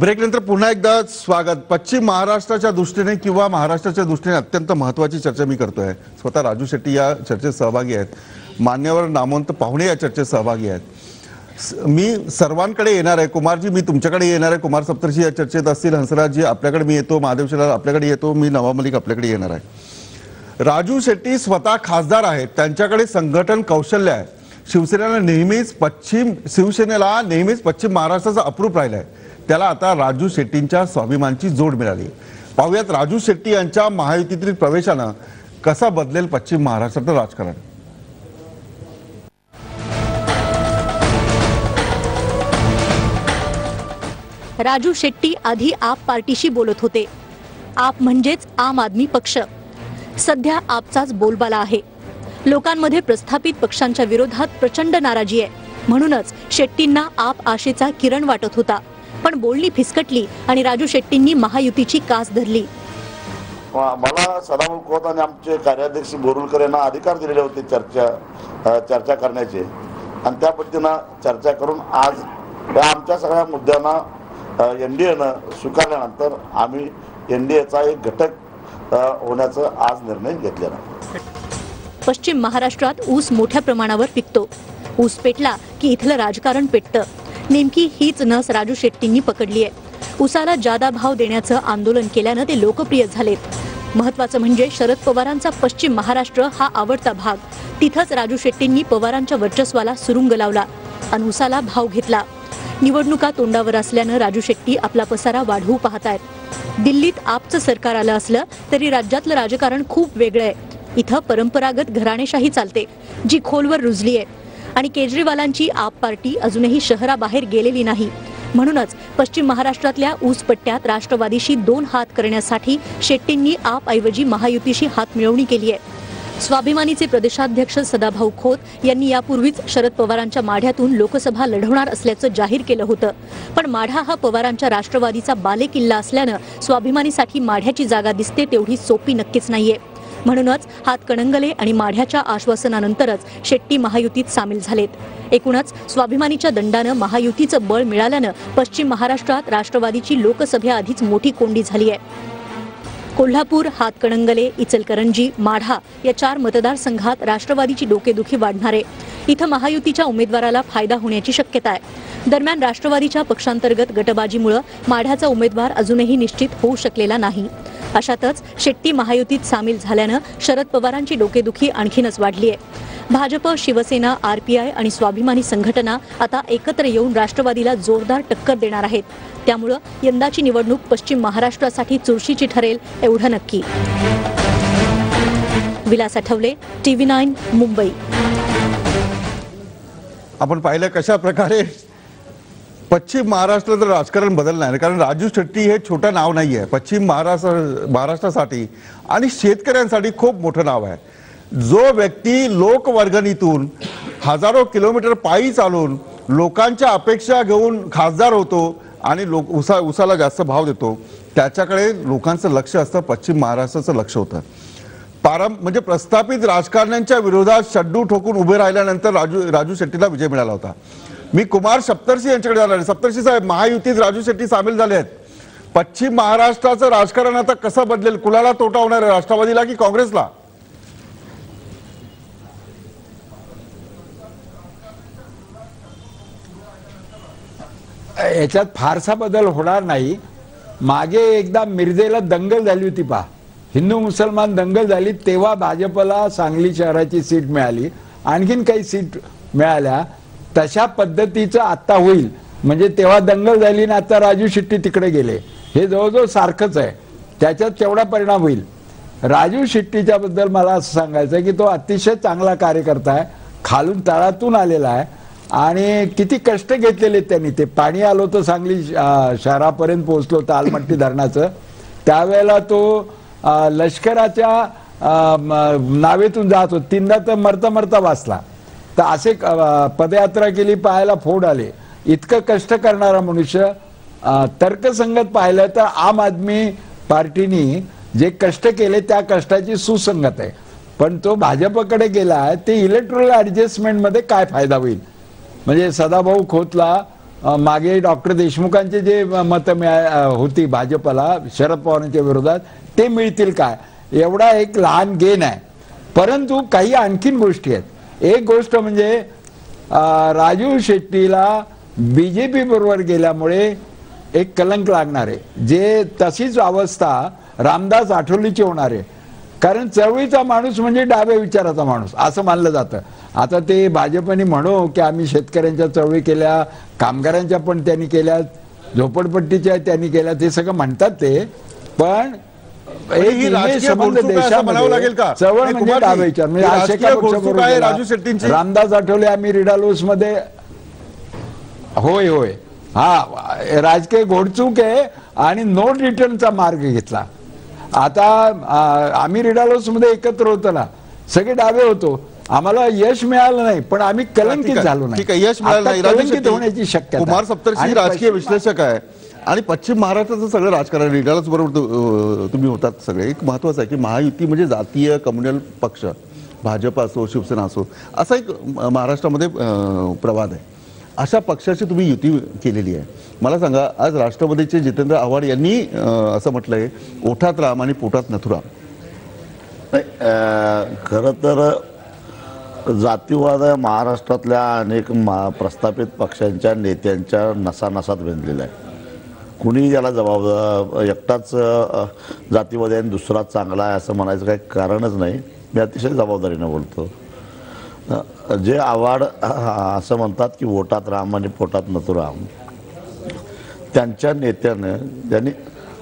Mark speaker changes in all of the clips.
Speaker 1: ब्रेकनंतर पुन्हा एकदा स्वागत। पश्चिम महाराष्ट्राच्या दृष्टीने किंवा महाराष्ट्राच्या दृष्टीने अत्यंत महत्त्वाची चर्चा मी करतोय। स्वतः राजू शेट्टी या चर्चेत सहभागी आहेत, मान्यवर नामवंत पाहुणे या चर्चेत सहभागी आहेत। मी सर्वांकडे येणार आहे। कुमारजी, मी तुमच्याकडे येणार आहे। कुमार सप्तर्षी या चर्चेत असतील, हंसराजजी आपल्याकडे मी येतो, महादेव शिलार आपल्याकडे येतो, मी नवाब मलिक आपल्याकडे येणार आहे। राजू शेट्टी स्वतः खासदार आहेत, त्यांच्याकडे संघटन कौशल्य आहे। शिवसेनेला नेहमीच पश्चिम महाराष्ट्राचा अप्रूप राहिला आहे। त्याला आता राजू शेट्टींच्या स्वाभिमानाची जोड मिळाली। पाहूयात राजू शेट्टी यांच्या महायुतीतील प्रवेशानं कसा बदलेल पश्चिम महाराष्ट्राचं राजकारण।
Speaker 2: राजू शेट्टी आधी आप पार्टीशी बोलत होते। आप म्हणजेच आम आदमी पक्ष। सध्या आपचाच बोलबाला आहे। लोकांमध्ये प्रस्थापित पक्षांच्या विरोधात प्रचंड नाराजी आहे। म्हणूनच शेट्टींना आप आशेचा किरण वाटत होता, पण बोलणी फिसकटली आणि राजू शेट्टींनी महायुतीची कास धरली।
Speaker 3: मला सदाभाऊ खोत आणि आमचे कार्याध्यक्ष बोरुलकर यांना अधिकार दिलेले होते चर्चा करण्याचे, आणि त्या पद्धतीनं चर्चा करून आज या आमच्या सगळ्या मुद्द्यांना एनडीएनं स्वीकारल्यानंतर आम्ही एनडीएचा एक घटक होण्याचा आज निर्णय घेतलेला।
Speaker 2: पश्चिम महाराष्ट्रात ऊस मोठ्या प्रमाणावर पिकतो। ऊस पेटला की इथलं राजकारण पेटतं। नेमकी हीच नस राजू शेट्टींनी पकडली आहे। ऊसाला जादा भाव देण्याचं आंदोलन केल्यानं ते लोकप्रिय झालेत। महत्त्वाचं म्हणजे शरद पवारांचा पश्चिम महाराष्ट्र हा आवडता भाग। तिथंच राजू शेट्टींनी पवारांच्या वर्चस्वाला सुरुंग लावला आणि ऊसाला भाव घेतला। निवडणुका तोंडावर असल्यानं राजू शेट्टी आपला पसारा वाढवू पाहतायत। दिल्लीत आपचं सरकार आलं असलं तरी राज्यातलं राजकारण खूप वेगळं आहे। इथं परंपरागत घराणेशाही चालते, जी खोलवर रुजली आहे, आणि केजरीवालांची आप पार्टी अजूनही शहराबाहेर गेलेली नाही। म्हणूनच पश्चिम महाराष्ट्रातल्या ऊसपट्ट्यात राष्ट्रवादीशी दोन हात करण्यासाठी शेट्टींनी आप ऐवजी महायुतीशी हात मिळवणी केली आहे। स्वाभिमानीचे प्रदेशाध्यक्ष सदाभाऊ खोत यांनी यापूर्वीच शरद पवारांच्या माढ्यातून लोकसभा लढवणार असल्याचं जाहीर केलं होतं, पण माढा हा पवारांच्या राष्ट्रवादीचा बालेकिल्ला असल्यानं स्वाभिमानीसाठी माढ्याची जागा दिसते तेवढी सोपी नक्कीच नाहीये। म्हणूनच हातकणंगले आणि माढ्याच्या आश्वासनानंतरच शेट्टी महायुतीत सामील झालेत। एकूणच स्वाभिमानीच्या दंडानं महायुतीचं बळ मिळाल्यानं पश्चिम महाराष्ट्रात राष्ट्रवादीची लोकसभेआधीच मोठी कोंडी झाली आहे। कोल्हापूर, हातकणंगले, इचलकरंजी, माढा या 4 मतदारसंघात राष्ट्रवादीची डोकेदुखी वाढणार आहे। इथं महायुतीच्या उमेदवाराला फायदा होण्याची शक्यता आहे। दरम्यान राष्ट्रवादीच्या पक्षांतर्गत गटबाजीमुळे माढ्याचा उमेदवार अजूनही निश्चित होऊ शकलेला नाही। अशातच शेट्टी महायुतीत सामील झाल्यानं शरद पवारांची डोकेदुखी आणखीनच वाढली आहे। भाजप, शिवसेना, आरपीआय आणि स्वाभिमानी संघटना आता एकत्र येऊन राष्ट्रवादीला जोरदार टक्कर देणार आहेत। त्यामुळे यंदाची निवडणूक पश्चिम महाराष्ट्रासाठी चुरशीची ठरेल एवढं नक्की। विलास आठवले, TV9 मुंबई।
Speaker 1: आपण पाहिलं कशा प्रकारे पश्चिम महाराष्ट्राचं राजकारण बदलणार आहे, कारण राजू शेट्टी हे छोटं नाव नाही आहे। पश्चिम महाराष्ट्रासाठी आणि शेतकऱ्यांसाठी खूप मोठं नाव आहे। जो व्यक्ती लोकवर्गणीतून हजारो किलोमीटर पायी चालून लोकांच्या अपेक्षा घेऊन खासदार होतो आणि ऊसाला जास्त भाव देतो, त्याच्याकडे लोकांचं लक्ष असतं, पश्चिम महाराष्ट्राचं लक्ष होतं। म्हणजे प्रस्थापित राजकारण्यांच्या विरोधात शड्डू ठोकून उभे राहिल्यानंतर राजू शेट्टीला विजय मिळाला होता। मी कुमार सप्तर्षी यांच्याकडे जाणार आहे। सप्तर्षी साहेब, महायुतीत राजू शेट्टी सामील झाले आहेत। पश्चिम महाराष्ट्राचं राजकारण आता कसं बदलेल? कुणाला तोटा होणार आहे, राष्ट्रवादीला की काँग्रेसला?
Speaker 4: याच्यात फारसा बदल होणार नाही। मागे एकदा मिरजेला दंगल झाली होती पहा, हिंदू मुसलमान दंगल झाली, तेव्हा भाजपला सांगली शहराची सीट मिळाली, आणखीन काही सीट मिळाल्या। तशा पद्धतीचं आता होईल। म्हणजे तेव्हा दंगल झाली आणि आता राजू शेट्टी तिकडे गेले, हे जवळजवळ सारखंच आहे। त्याच्यात केवढा परिणाम होईल? राजू शेट्टीच्या बद्दल मला असं सांगायचं आहे की तो अतिशय चांगला कार्यकर्ता आहे, खालून तळातून आलेला आहे आणि किती कष्ट घेतलेले त्यांनी। ते पाणी आलं होतं सांगली शहरापर्यंत पोहोचलो होतं आलमट्टी धरणाचं, त्यावेळेला तो लष्कराच्या नावेतून जात होता, 3दा तर मरता मरता वाचला। तर असे पदयात्रा केली, पाहायला फोड आले। इतकं कष्ट करणारा मनुष्य, तर्कसंगत पाहिलं तर आम आदमी पार्टीनी जे कष्ट केले त्या कष्टाची सुसंगत आहे। पण तो भाजपकडे गेला आहे, ते इलेक्टोरल ऍडजस्टमेंट मध्ये काय फायदा होईल? म्हणजे सदाभाऊ खोतला मागे डॉक्टर देशमुखांचे जे मतं होती भाजपला शरद पवारांच्या विरोधात ते मिळतील काय, एवढा एक लहान गेन आहे. परंतु काही आणखीन गोष्टी आहेत. एक गोष्ट म्हणजे राजू शेट्टीला बीजेपी बरोबर गेल्यामुळे एक कलंक लागणार आहे, जे तशीच अवस्था रामदास आठवलेची होणार आहे. कारण चळवळीचा माणूस म्हणजे डाव्या विचाराचा माणूस असं मानलं जातं. आता ते भाजपने म्हणो की आम्ही शेतकऱ्यांच्या चळवळी केल्या, कामगारांच्या पण त्यांनी केल्या, झोपडपट्टीच्या त्यांनी केल्या, ते सगळं म्हणतात ते, पण
Speaker 1: ही राजकीय घोडचूक आहे असं म्हणावं लागेल का?
Speaker 4: चळवळ म्हणजे डाव्या विचार म्हणजे
Speaker 1: ही
Speaker 4: असे
Speaker 1: राजकीय घोडचूक आहे राजू शेट्टींची.
Speaker 4: रामदास आठवले आम्ही रिडालोस मध्ये होय होय हा राजकीय घोडचूक आहे आणि नोट रिटर्नचा मार्ग घेतला. आता आम्ही रिडालोस मध्ये एकत्र होतो ना, सगळे डावे होतो, आम्हाला यश मिळालं नाही पण आम्ही कलंकित झालो नाही.
Speaker 1: ठीक आहे, यश मिळालं नाही.
Speaker 4: कलंकित होण्याची शक्यता.
Speaker 1: कुमार सप्तर्षी राजकीय विश्लेषक आहे आणि पश्चिम महाराष्ट्राचं सगळं राजकारण रिडालोस बरोबर तुम्ही होतात सगळे. एक महत्वाचं आहे की महायुती म्हणजे जातीय कम्युनल पक्ष, भाजप असो शिवसेना असो, असा एक महाराष्ट्रामध्ये प्रवाद आहे. अशा पक्षाची तुम्ही युती केलेली आहे. मला सांगा, आज राष्ट्रवादीचे जितेंद्र आव्हाड यांनी असं म्हटलंय, ओठात राम आणि पोटात नथुराम.
Speaker 3: खरं तर जातीवाद महाराष्ट्रातल्या अनेक प्रस्थापित पक्षांच्या नेत्यांच्या नसानसात विणलेला आहे. कुणी याला एकटाच जातीवादी आणि दुसरा चांगला आहे असं म्हणायचं काही कारणच नाही. मी अतिशय जबाबदारीनं बोलतो. जे आव्हाड असं म्हणतात की ओठात राम आणि पोटात नथुराम, त्यांच्या नेत्यानं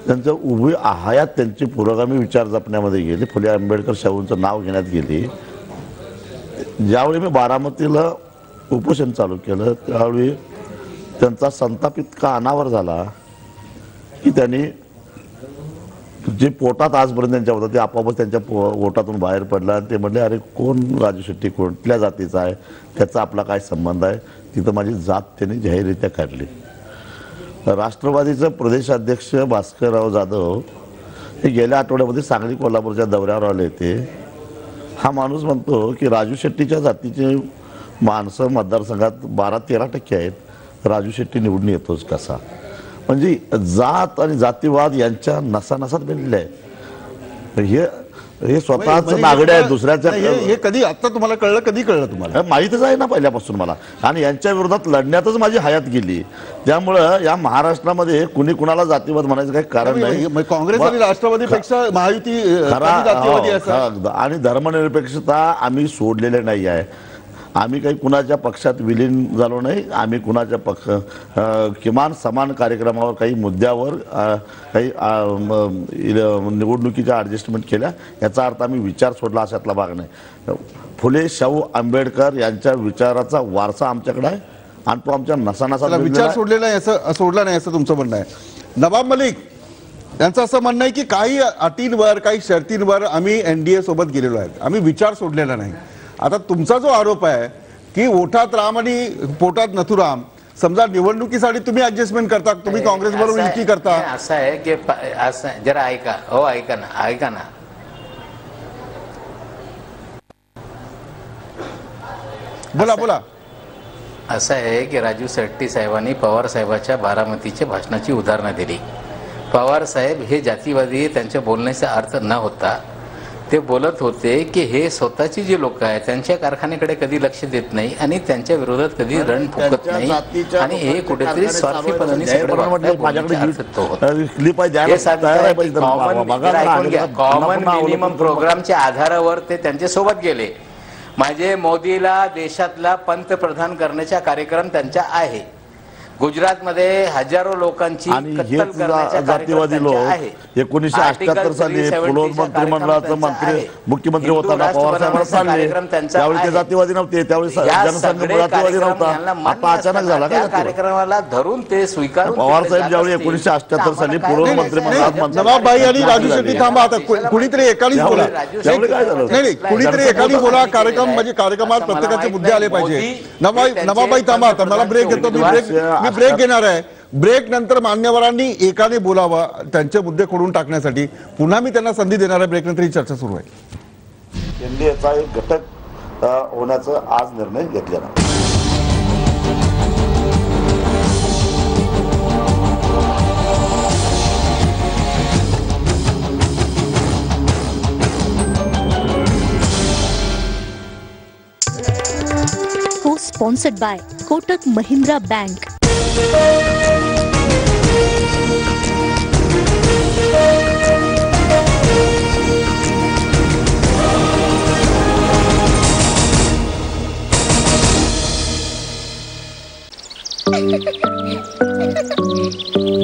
Speaker 3: त्यांचं उभी हयात त्यांची पुरोगामी विचार जपण्यामध्ये गेली. फुले आंबेडकर शाहूंचं नाव घेण्यात गेली. ज्यावेळी मी बारामतीला उपोषण चालू केलं त्यावेळी त्यांचा संताप इतका अनावर झाला की त्यांनी जे पोटात आजपर्यंत त्यांच्या होतं ते आपोआपच त्यांच्या पोटातून बाहेर पडला. ते म्हणले, अरे कोण राजू शेट्टी, कुठल्या जातीचा आहे, त्याचा आपला काय संबंध आहे. तिथं माझी जात त्यांनी जाहीररित्या काढली. राष्ट्रवादीचे प्रदेशाध्यक्ष भास्करराव जाधव हे गेल्या आठवड्यामध्ये सांगली कोल्हापूरच्या दौऱ्यावर आले होते. हा माणूस म्हणतो की राजू शेट्टीच्या जातीचे माणसं मतदारसंघात 12-13% आहेत, राजू शेट्टी निवडून येतोच कसा. म्हणजे जात आणि जातीवाद यांच्या नसानसात बनलेले आहे. हे स्वतःच नागडे आहेत दुसऱ्याच्या.
Speaker 1: हे कधी आता तुम्हाला कळलं, कधी कळलं तुम्हाला?
Speaker 3: माहीतच आहे ना पहिल्यापासून मला, आणि यांच्या विरोधात लढण्यातच माझी हयात गेली. त्यामुळं या महाराष्ट्रामध्ये कुणी कुणाला जातीवाद म्हणायचं काही कारण नाही.
Speaker 1: काँग्रेस आणि राष्ट्रवादीपेक्षा महायुती जातीवादी असं
Speaker 3: आणि धर्मनिरपेक्षता आम्ही सोडलेले नाही आहे. आम्ही काही कुणाच्या पक्षात विलीन झालो नाही. आम्ही कुणाच्या किमान समान कार्यक्रमावर काही मुद्द्यावर काही निवडणुकीच्या ॲडजस्टमेंट केल्या, याचा अर्थ आम्ही विचार सोडला अशातला भाग नाही. फुले शाहू आंबेडकर यांच्या विचाराचा वारसा आमच्याकडे आहे आणि तो आमच्या नसानसा
Speaker 1: विचार सोडलेला आहे असं सोडला नाही असं तुमचं म्हणणं आहे. नवाब मलिक यांचं असं म्हणणं आहे की काही अटींवर काही शर्तींवर आम्ही NDA सोबत गेलेलो आहे, आम्ही विचार सोडलेला नाही. आता तुमचा जो आरोप आहे की ओठात राम आणि पोटात नथुराम, समजा निवडणुकीसाठी तुम्ही ऍडजस्टमेंट करता, तुम्ही काँग्रेस बरोबर युती करता.
Speaker 5: असं आहे की असं जरा ऐका, हो ऐका ना.
Speaker 1: बोला.
Speaker 5: असं आहे की राजू शेट्टी साहेबांनी पवार साहेबाच्या बारामतीच्या भाषणाची उदाहरणं दिली. पवार साहेब हे जातीवादी त्यांच्या बोलण्याचा अर्थ न होता ते बोलत होते की हे स्वतःची जी लोक आहेत त्यांच्या कारखान्याकडे कधी लक्ष देत नाही आणि त्यांच्या विरोधात कधी रण फुकत नाही आणि हे कुठेतरी स्वार्थीपणाने कॉमन मिनिमम प्रोग्रामच्या आधारावर ते त्यांच्या सोबत गेले. माझे मोदीला देशातला पंतप्रधान करण्याचा कार्यक्रम त्यांचा आहे. गुजरातमध्ये हजारो लोकांची
Speaker 3: जातीवादी लोक 1978 साली पुलोद मंत्रिमंडळाचं मुख्यमंत्री होताना पवार साहेबांना चालले, त्यावेळी ते जातीवादी नव्हते, त्यावेळी जनसंघ जातीवादी नव्हता. आता अचानक झाला का
Speaker 5: कार्यक्रमाला धरून ते स्वीकार.
Speaker 3: पवार साहेब ज्यावेळी 1978 साली पुलोद मंत्रिमंडळात
Speaker 1: नवाबभाई आणि राजू शेट्टी थांबा, आता कुणीतरी एकानेच बोला. नाही, कुणीतरी एकाने बोला. कार्यक्रम म्हणजे कार्यक्रमात प्रत्येकाचे मुद्दे आले पाहिजे. नवाबभाई थांबा, आता मला ब्रेक घेतो, मी ब्रेक घेणार आहे. ब्रेक नंतर मान्यवरांनी एकाने बोलावं त्यांचे मुद्दे खोडून टाकण्यासाठी. पुन्हा मी त्यांना संधी देणार आहे. ब्रेक नंतर ही चर्चा सुरू आहे.
Speaker 3: NDAचा एक घटक होण्याचा आज निर्णय घेतलेला.
Speaker 2: Sponsored by Kotak Mahindra bank.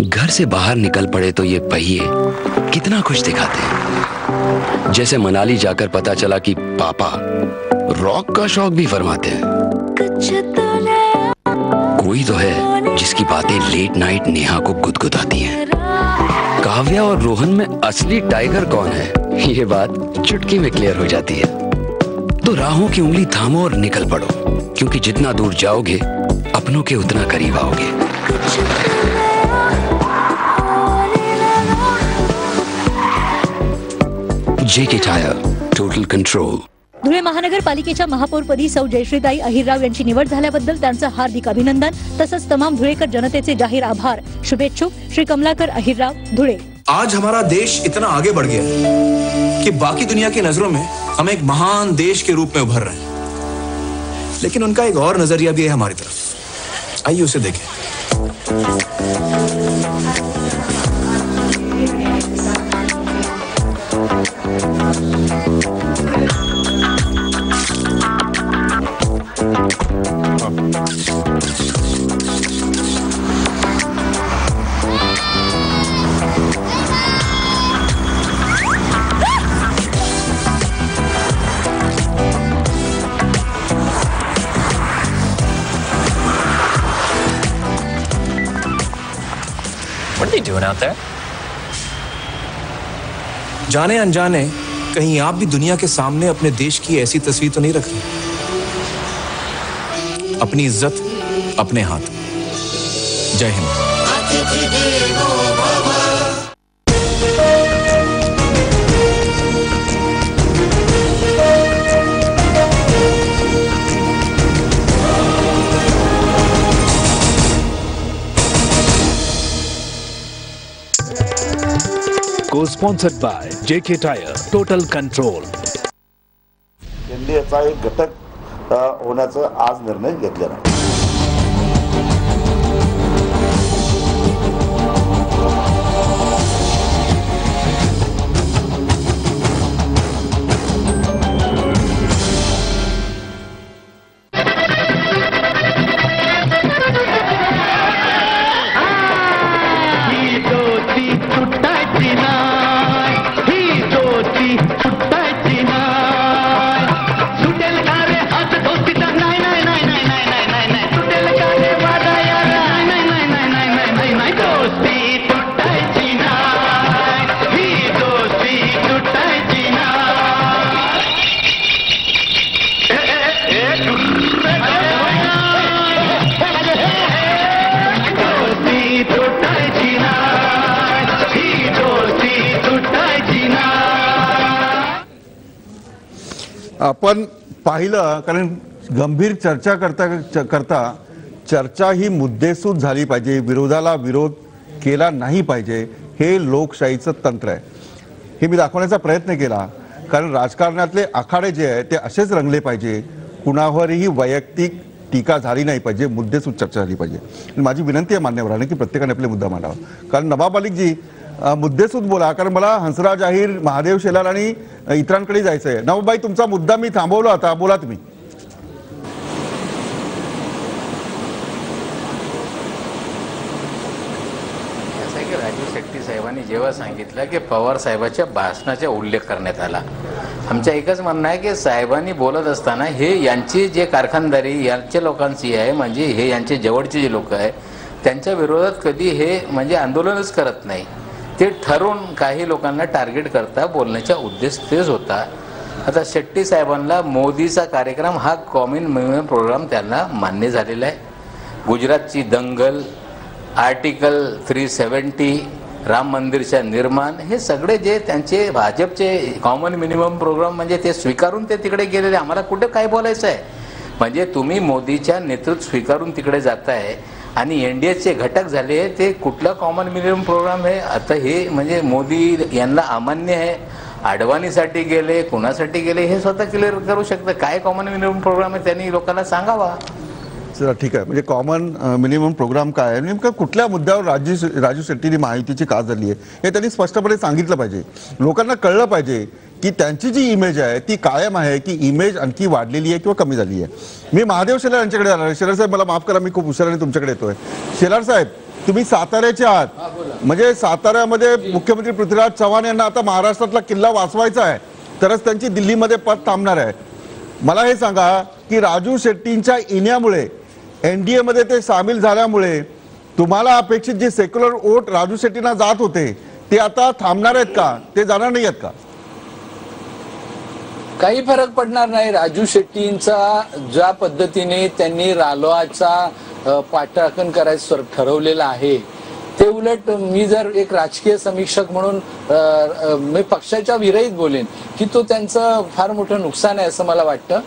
Speaker 6: घर से बाहर निकल पड़े तो ये पहिए कितना खुश दिखाते हैं. जैसे मनाली जाकर पता चला कि पापा रॉक का शौक भी फरमाते हैं. कोई तो है जिसकी बातें लेट नाइट नेहा को गुदगुदाती हैं. काव्या और रोहन में असली टाइगर कौन है, ये बात चुटकी में क्लियर हो जाती है. तो राहों की उंगली थामो और निकल पड़ो, क्योंकि जितना दूर जाओगे अपनों के उतना करीब आओगे. JK tyre, total control.
Speaker 2: Dhule महानगरपालिकेच्या महापौरपदी सौ जयश्रीताई अहिरराव यांची निवड झाल्याबद्दल त्यांचं हार्दिक अभिनंदन. तसंच तमाम धुळेकर जनतेचे जाहीर आभार. शुभेच्छुक श्री कमलाकर अहिरराव, धुळे.
Speaker 7: आज हमारा देश इतना आगे बढ़ गया है कि बाकी दुनिया की नजरों में हम एक महान देश के रूप में उभर रहे हैं, लेकिन उनका एक और नजरिया भी है हमारी तरफ. आइए उसे देखें.
Speaker 8: What are they doing out there?
Speaker 7: जाने अनजाने कहीं आप भी दुनिया के सामने अपने देश की ऐसी तस्वीर तो नहीं रख रहे. अपनी इज्जत अपने हाथ. जय Hind.
Speaker 9: Co-sponsored by JK Tire, Total Control.
Speaker 3: एनडीएचा एक घटक होण्याचा आज निर्णय घेतलेला आहे.
Speaker 1: आपण पाहिलं, कारण गंभीर चर्चा करता चर्चा ही मुद्देसूद झाली पाहिजे, विरोधाला विरोध केला नाही पाहिजे, हे लोकशाहीचं तंत्र आहे. हे मी दाखवण्याचा प्रयत्न केला, कारण राजकारणातले आखाडे जे आहे ते असेच रंगले पाहिजे, कुणावरही वैयक्तिक टीका झाली नाही पाहिजे, मुद्देसूद चर्चा झाली पाहिजे. माझी विनंती आहे मान्यवरांना की प्रत्येकाने आपले मुद्दा मांडावा. कारण नवाब मलिकजी मुद्देसूद बोला, कारण मला हंसराज अहिर, महादेव शेलार आणि इतरांकडे जायचंय. नवाबबाई, तुमचा मुद्दा मी थांबवला होता, बोला तुम्ही.
Speaker 5: असं की राजू शेट्टी साहेबांनी जेव्हा सांगितलं की पवार साहेबाच्या भाषणाचा उल्लेख करण्यात आला, आमच्या एकच म्हणणं आहे की साहेबांनी बोलत असताना हे यांची जे कारखानदारी यांच्या लोकांची आहे, म्हणजे हे यांचे जवळचे जे लोक आहे त्यांच्या विरोधात कधी हे म्हणजे आंदोलनच करत नाही. ते ठरवून काही लोकांना टार्गेट करता बोलण्याचा उद्देश तेच होता. आता शेट्टी साहेबांना मोदीचा कार्यक्रम हा कॉमन मिनिमम प्रोग्राम त्यांना मान्य झालेला आहे. गुजरातची दंगल, आर्टिकल 370, राम मंदिरच्या निर्माण, हे सगळे जे त्यांचे भाजपचे कॉमन मिनिमम प्रोग्राम म्हणजे ते स्वीकारून ते तिकडे गेलेले. आम्हाला कुठे काय बोलायचं आहे? म्हणजे तुम्ही मोदीच्या नेतृत्व स्वीकारून तिकडे जाताय आणि एनडीएचे घटक झाले, ते कुठला कॉमन मिनिमम प्रोग्राम आहे? आता हे म्हणजे मोदी यांना अमान्य आहे. अडवाणीसाठी गेले, कुणासाठी गेले हे स्वतः क्लिअर करू शकतं. काय कॉमन मिनिमम प्रोग्राम आहे त्यांनी लोकांना सांगावा.
Speaker 1: चला ठीक आहे. म्हणजे कॉमन मिनिमम प्रोग्राम काय आहे, नेमकं कुठल्या मुद्द्यावर राजू शेट्टीने महायुतीची का धरली आहे हे त्यांनी स्पष्टपणे सांगितलं पाहिजे. लोकांना कळलं पाहिजे की त्यांची जी इमेज आहे ती कायम आहे की इमेज आणखी वाढलेली आहे किंवा कमी झाली आहे. मी महादेव शेलार यांच्याकडे आलो. शेलार साहेब मला माफ करा, मी खूप हुशाराने तुमच्याकडे येतोय. शेलार साहेब, तुम्ही साताऱ्याचे आहात, म्हणजे साताऱ्यामध्ये मुख्यमंत्री पृथ्वीराज चव्हाण यांना आता महाराष्ट्रातला किल्ला वाचवायचा आहे, तरच त्यांची दिल्लीमध्ये पद थांबणार आहे. मला हे सांगा की राजू शेट्टींच्या येण्यामुळे एनडीए मध्ये ते सामील झाल्यामुळे तुम्हाला अपेक्षित जे सेक्युलर वोट राजू शेट्टींना जात होते ते आता थांबणार आहेत का, ते जाणार नाही आहेत का?
Speaker 8: काही फरक पडणार नाही. राजू शेट्टींचा ज्या पद्धतीने त्यांनी रालोआचा पाठराखण करायचं ठरवलेलं आहे ते उलट मी जर एक राजकीय समीक्षक म्हणून मी पक्षाच्या विरहित बोलेन की तो त्यांचं फार मोठं नुकसान आहे असं मला वाटतं.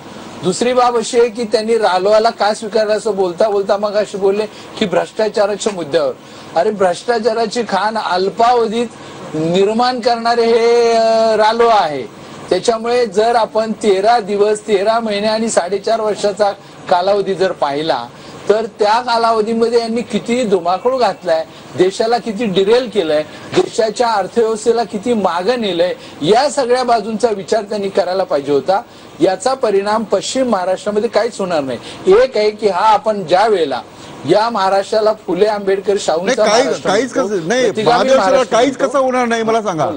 Speaker 8: दुसरी बाब अशी आहे की त्यांनी रालोआला का स्वीकारलं असं बोलता बोलता मग असे बोलले की भ्रष्टाचाराच्या मुद्द्यावर. अरे भ्रष्टाचाराची खाण अल्पावधीत निर्माण करणारे हे रालोआ आहे. त्याच्यामुळे जर आपण 13 दिवस 13 महिने आणि 4.5 वर्षाचा कालावधी जर पाहिला तर त्या कालावधीमध्ये यांनी किती धुमाकूळ घातलाय, देशाला किती डिरेल केलंय, देशाच्या अर्थव्यवस्थेला किती मागं नेलंय, या सगळ्या बाजूंचा विचार त्यांनी करायला पाहिजे होता. याचा परिणाम पश्चिम महाराष्ट्रामध्ये काहीच होणार नाही. एक आहे की हा आपण ज्या वेळेला या महाराष्ट्राला फुले आंबेडकर शाहूंचा
Speaker 1: काहीच कसं होणार नाही मला सांगा.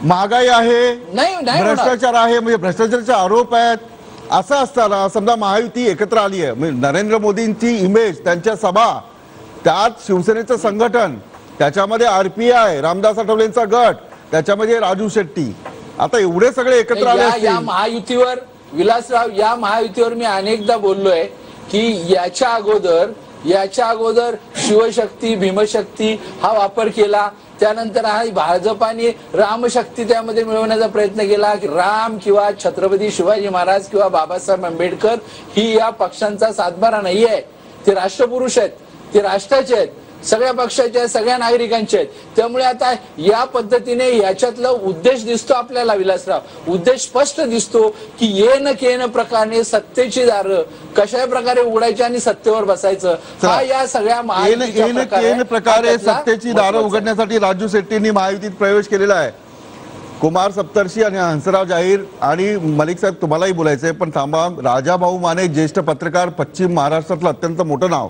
Speaker 1: महागाई आहे, भ्रष्टाचार आहे, म्हणजे भ्रष्टाचाराचे आरोप आहेत. असं असताना समजा महायुती एकत्र आली आहे, म्हणजे नरेंद्र मोदींची इमेज, त्यांच्या सभा, त्यात शिवसेनेचं संघटन, त्याच्यामध्ये RPI रामदास आठवलेंचा गट, त्याच्यामध्ये राजू शेट्टी, आता एवढे सगळे एकत्र आले असतील.
Speaker 8: या महायुतीवर विलासराव, या महायुतीवर मी अनेकदा बोललोय की याच्या अगोदर शिवशक्ती भीमशक्ती हा वापर केला. त्यानंतर हा भाजपाने रामशक्ती त्यामध्ये मिळवण्याचा प्रयत्न केला की राम किंवा छत्रपती शिवाजी महाराज किंवा बाबासाहेब आंबेडकर ही या पक्षांचा सातबारा नाही आहे. ते राष्ट्रपुरुष आहेत, ते राष्ट्राचे आहेत, सगळ्या पक्षाचे आहेत, सगळ्या नागरिकांचे आहेत. त्यामुळे आता या पद्धतीने याच्यातला उद्देश दिसतो आपल्याला विलासराव, उद्देश स्पष्ट दिसतो की येन केन प्रकारे सत्तेची दारं कशा प्रकारे उघडायची आणि सत्तेवर बसायचं, हा या सगळ्या
Speaker 1: प्रकारे सत्तेची दारं उघडण्यासाठी राजू शेट्टींनी महायुतीत प्रवेश केलेला आहे. कुमार सप्तर्षी आणि हंसराव जाहीर आणि मलिक साहेब तुम्हालाही बोलायचंय, पण थांबा. राजाभाऊ माने, ज्येष्ठ पत्रकार, पश्चिम महाराष्ट्रातलं अत्यंत मोठं नाव,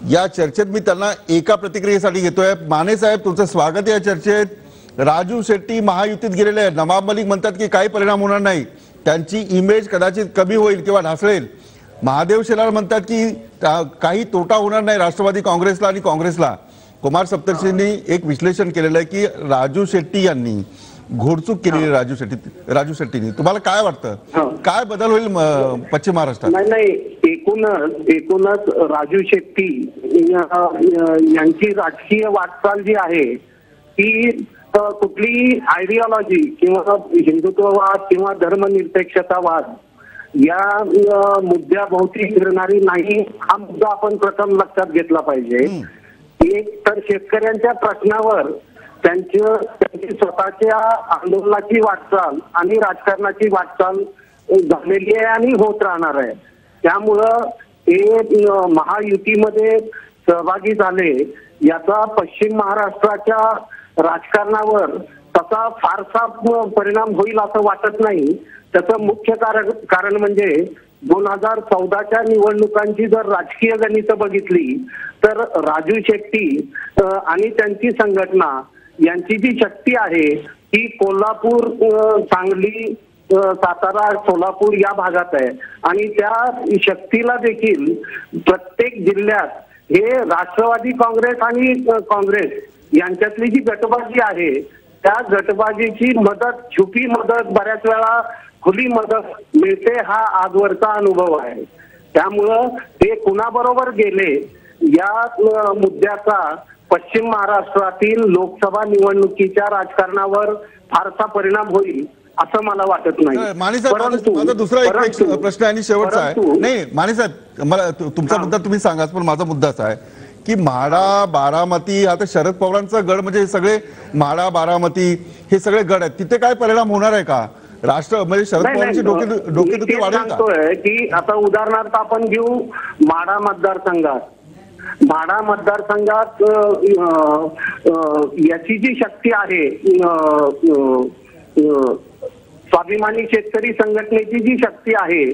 Speaker 1: या चर्चेत मी त्यांना एका प्रतिक्रियेसाठी घेतोय. माने साहेब, तुमचं स्वागत आहे या चर्चेत. राजू शेट्टी महायुतीत गेलेले आहेत. नवाब मलिक म्हणतात की काही परिणाम होणार नाही, त्यांची इमेज कदाचित कमी होईल किंवा ढासळेल. महादेव शेलार म्हणतात की काही तोटा होणार नाही राष्ट्रवादी काँग्रेसला आणि काँग्रेसला. कुमार सप्तर्षींनी एक विश्लेषण केलेलं आहे की राजू शेट्टी यांनी घोडचूक केलेली राजू शेट्टींनी. तुम्हाला काय वाटतं, काय बदल होईल पश्चिम महाराष्ट्रात?
Speaker 10: नाही, एकूणच राजू शेट्टी यांची राजकीय वाटचाल जी आहे ती कुठली आयडिओलॉजी किंवा हिंदुत्ववाद किंवा धर्मनिरपेक्षतावाद या मुद्द्याभोवती फिरणारी नाही, हा मुद्दा आपण प्रथम लक्षात घेतला पाहिजे. एक तर शेतकऱ्यांच्या प्रश्नावर त्यांची स्वतःच्या आंदोलनाची वाटचाल आणि राजकारणाची वाटचाल झालेली आहे आणि होत राहणार आहे. त्यामुळं हे महायुतीमध्ये सहभागी झाले याचा पश्चिम महाराष्ट्राच्या राजकारणावर तसा फारसा परिणाम होईल असं वाटत नाही. त्याचं मुख्य कारण म्हणजे 2014च्या निवडणुकांची जर राजकीय गणितं बघितली तर राजू शेट्टी आणि त्यांची संघटना यांची जी शक्ती आहे ती कोल्हापूर, सांगली, सातारा, सोलापूर या भागात आहे आणि त्या शक्तीला देखील प्रत्येक जिल्ह्यात हे राष्ट्रवादी काँग्रेस आणि काँग्रेस यांच्यातली जी गटबाजी आहे त्या गटबाजीची मदत, छुपी मदत, बऱ्याच वेळा खुली मदत मिळते, हा आजवरचा अनुभव आहे. त्यामुळं ते कुणाबरोबर गेले या मुद्द्याचा पश्चिम महाराष्ट्रातील लोकसभा निवडणुकीच्या राजकारणावर फारसा परिणाम होईल असं मला वाटत नाही.
Speaker 1: माने साहेब, माझा दुसरा एक प्रश्न आणि शेवटचा आहे. नाही माने साहेब, मला तुमचा मुद्दा तुम्ही सांगा, पण माझा मुद्दा असा आहे की म्हाडा, बारामती, आता शरद पवारांचा गड, म्हणजे सगळे म्हाडा, बारामती हे सगळे गड आहेत, तिथे काय परिणाम होणार आहे का? म्हणजे शरद पवारांची डोकेदुखी वाढेल का?
Speaker 10: सांगतोय की आता उदाहरणार्थ आपण घेऊ माढा मतदारसंघात याची जी शक्ती आहे, स्वाभिमानी शेतकरी संघटनेची जी शक्ती आहे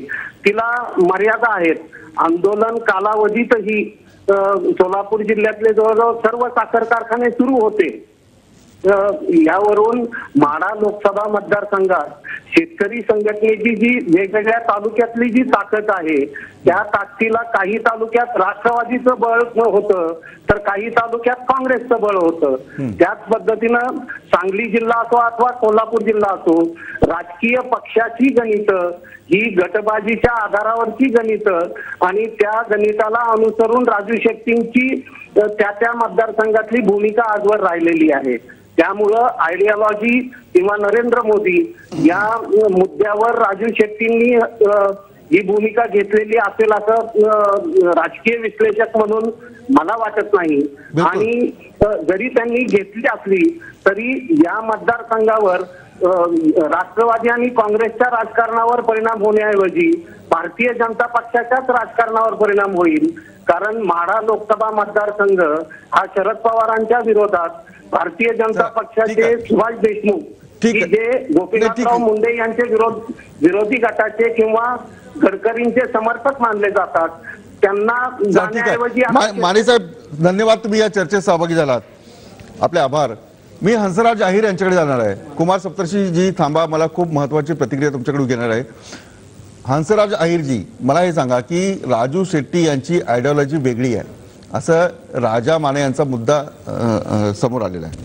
Speaker 10: तिला मर्यादा आहेत. आंदोलन कालावधीतही सोलापूर जिल्ह्यातले जवळजवळ सर्व साखर कारखाने सुरू होते. यावरून माढा लोकसभा मतदारसंघात शेतकरी संघटनेची जी वेगवेगळ्या तालुक्यातली जी ताकद आहे त्या ताकदीला काही तालुक्यात राष्ट्रवादीचं बळ होतं तर काही तालुक्यात काँग्रेसचं बळ होतं. त्याच पद्धतीनं सांगली जिल्हा असो अथवा कोल्हापूर जिल्हा असो, राजकीय पक्षाची गणितं ही गटबाजीच्या आधारावरची गणितं आणि त्या गणिताला अनुसरून राजू शेट्टींची त्या मतदारसंघातली भूमिका आजवर राहिलेली आहे. त्यामुळं आयडिओलॉजी किंवा नरेंद्र मोदी या मुद्द्यावर राजू शेट्टींनी ही भूमिका घेतलेली असेल असं राजकीय विश्लेषक म्हणून मला वाटत नाही. आणि जरी त्यांनी घेतली असली तरी या मतदारसंघावर राष्ट्रवादी आणि काँग्रेसच्या राजकारणावर परिणाम होण्याऐवजी भारतीय जनता पक्षाच्याच राजकारणावर परिणाम होईल. कारण माढा लोकसभा मतदारसंघ हा शरद पवारांच्या विरोधात भारतीय जनता पक्षाचे सुभाष देशमुख की जे गोपीनाथराव मुंडे यांचे विरोधी गटाचे किंवा गडकरींचे समर्थक मानले जातात त्यांना जाण्याऐवजी.
Speaker 1: माने साहेब धन्यवाद, तुम्ही या चर्चेत सहभागी झालात, आपले आभार. मी हंसराज अहिर यांच्याकडे जाणार आहे. कुमार सप्तर्षी थांबा, मला खूप महत्वाची प्रतिक्रिया तुमच्याकडून घेणार आहे. हंसराज अहिरजी, मला हे सांगा की राजू शेट्टी यांची आयडिओलॉजी वेगळी आहे असं राजा माने यांचा मुद्दा समोर आलेला आहे.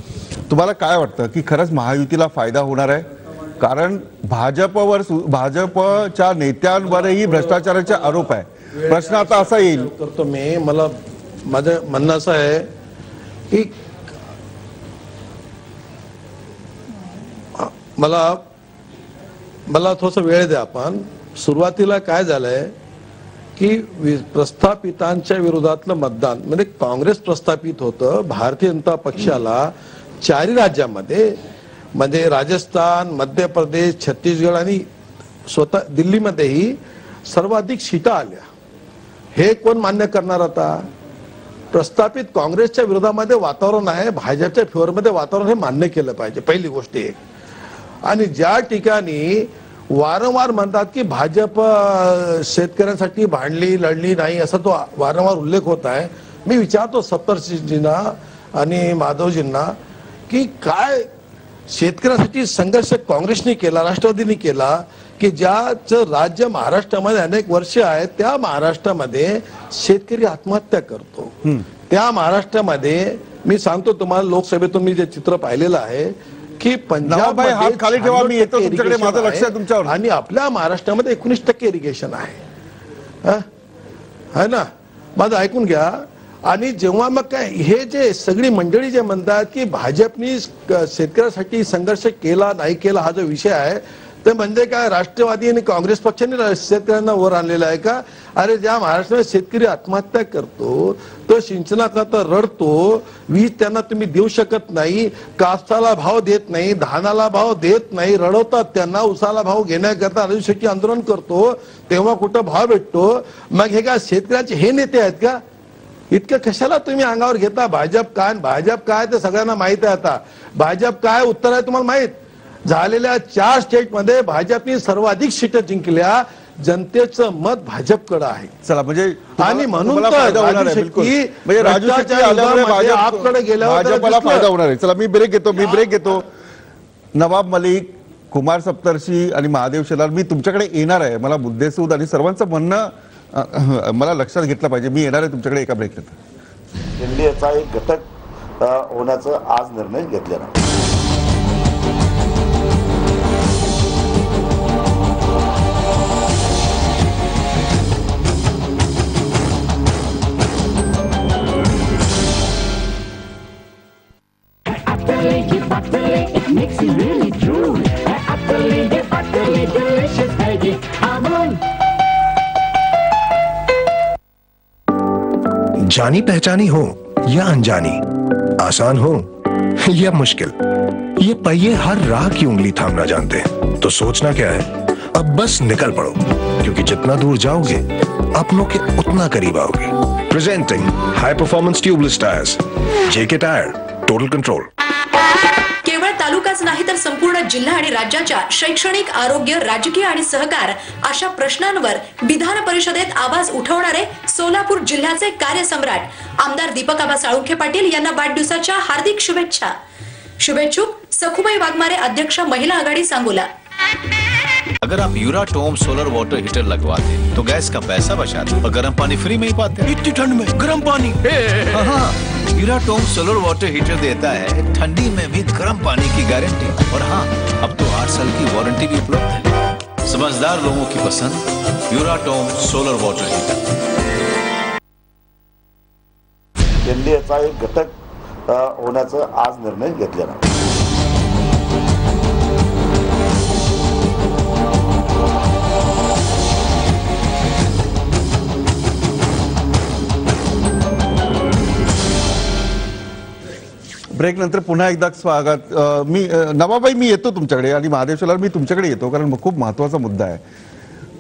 Speaker 1: तुम्हाला काय वाटतं की खरंच महायुतीला फायदा होणार आहे? कारण भाजपच्या नेत्यांवरही भ्रष्टाचाराचे आरोप आहे. प्रश्न आता असा येईल
Speaker 11: करतो मी, मला माझं म्हणणं असं आहे की मला थोडस वेळ द्या. आपण सुरुवातीला काय झालंय की प्रस्थापितांच्या विरोधातलं मतदान म्हणजे काँग्रेस प्रस्थापित होतं. भारतीय जनता पक्षाला 4 राज्यामध्ये म्हणजे राजस्थान, मध्य प्रदेश, छत्तीसगड आणि स्वतः दिल्लीमध्येही सर्वाधिक सीटा आल्या. हे कोण मान्य करणार? आता प्रस्थापित काँग्रेसच्या विरोधामध्ये वातावरण आहे, भाजपच्या फेवरमध्ये वातावरण हे मान्य केलं पाहिजे, पहिली गोष्ट एक. आणि ज्या ठिकाणी वारंवार म्हणतात की भाजप शेतकऱ्यांसाठी भांडली लढली नाही असा तो वारंवार उल्लेख होत आहे. मी विचारतो सप्तर्षीजींना आणि माधवजींना की काय शेतकऱ्यांसाठी संघर्ष काँग्रेसने केला, राष्ट्रवादीने केला की ज्याचं राज्य महाराष्ट्रामध्ये अनेक वर्ष आहेत त्या महाराष्ट्रामध्ये शेतकरी आत्महत्या करतो. त्या महाराष्ट्रामध्ये मी सांगतो तुम्हाला, लोकसभेतून मी जे चित्र पाहिलेलं आहे की पंजाब
Speaker 1: हात खाली ठेवा, मी येतो तुमच्याकडे, माझं लक्ष आहे तुमच्यावर.
Speaker 11: आणि आपल्या महाराष्ट्रामध्ये 19% इरिगेशन आहे ना, माझं ऐकून घ्या. आणि जेव्हा मग काय हे जे सगळी मंडळी जे म्हणतात की भाजपनी शेतकऱ्यासाठी संघर्ष केला नाही केला हा जो विषय आहे ते म्हणजे काय राष्ट्रवादी आणि काँग्रेस पक्षाने शेतकऱ्यांना वर आणलेला आहे का? अरे ज्या महाराष्ट्रात शेतकरी आत्महत्या करतो, तो सिंचनाकरता रडतो, वीज त्यांना तुम्ही देऊ शकत नाही, कापसाला भाव देत नाही, धानाला भाव देत नाही, रडवतात त्यांना, उसाला भाव घेण्याकरता राजू शेट्टी आंदोलन करतो, तेव्हा कुठं भाव भेटतो? मग हे काय शेतकऱ्यांचे हे नेते आहेत का? इतकं कशाला तुम्ही अंगावर घेता? भाजप काय ते सगळ्यांना माहित आहे. आता भाजप काय उत्तर आहे तुम्हाला माहित. झालेल्या 4 स्टेटमध्ये भाजपने सर्वाधिक सीट जिंकल्या. जनतेचं मत भाजपकडे आहे.
Speaker 1: चला म्हणजे
Speaker 11: आणि म्हणून राजू शेट्टी आपकडे गेल्यावर
Speaker 1: भाजपला फायदा होणार आहे. चला मी ब्रेक घेतो. नवाब मलिक, कुमार सप्तर्षी आणि महादेव शेलार, मी तुमच्याकडे येणार आहे. मला मुद्देसूद आणि सर्वांचं म्हणणं मला लक्षात घेतलं पाहिजे. मी येणार आहे तुमच्याकडे एका ब्रेक नंतर.
Speaker 3: एनडीएचा एक घटक होण्याचा आज निर्णय घेतलेला.
Speaker 12: जानी पहचानी हो या अनजानी, आसान हो या मुश्किल, ये पहिए हर राह की उंगली थामना जानते हैं. तो सोचना क्या है, अब बस निकल पड़ो, क्योंकि जितना दूर जाओगे अपनों के उतना करीब आओगे। Presenting high performance tubeless tyres, JK Tyre, total control.
Speaker 2: केवळ तालुकाच नाही तर संपूर्ण जिल्हा आणि राज्याच्या शैक्षणिक, आरोग्य, राजकीय आणि सहकार अशा प्रश्नांवर विधान परिषदेत आवाज उठवणारे सोलापूर जिल्ह्याचे कार्यसम्राट आमदार दीपक साळुंखे पाटील यांना वाढदिवसाच्या हार्दिक शुभेच्छा। शुभेच्छुक सखुबाई वाघमारे, अध्यक्ष महिला आघाडी सांगोला।
Speaker 13: अगर आप यूराटोम सोलर वाटर हीटर लगवाते तो गैस का पैसा बचाते और गर्म पानी फ्री में ही पाते। इतनी ठंड में गर्म पानी। हाँ, यूराटोम सोलर वाटर हीटर देता है ठंडी में भी गर्म पानी की गारंटी, और हाँ, अब तो 8 साल की वारंटी भी उपलब्ध है। समझदार लोगों की पसंद यूराटोम सोलर वाटर हीटर।
Speaker 3: एनडीएचा एक घटक होण्याचा आज निर्णय घेतलेला।
Speaker 1: ब्रेक नंतर पुन्हा एकदा स्वागत। मी नवाबाई, मी येतो तुमच्याकडे आणि महादेव शेलार मी तुमच्याकडे येतो, कारण खूप महत्त्वाचा मुद्दा आहे।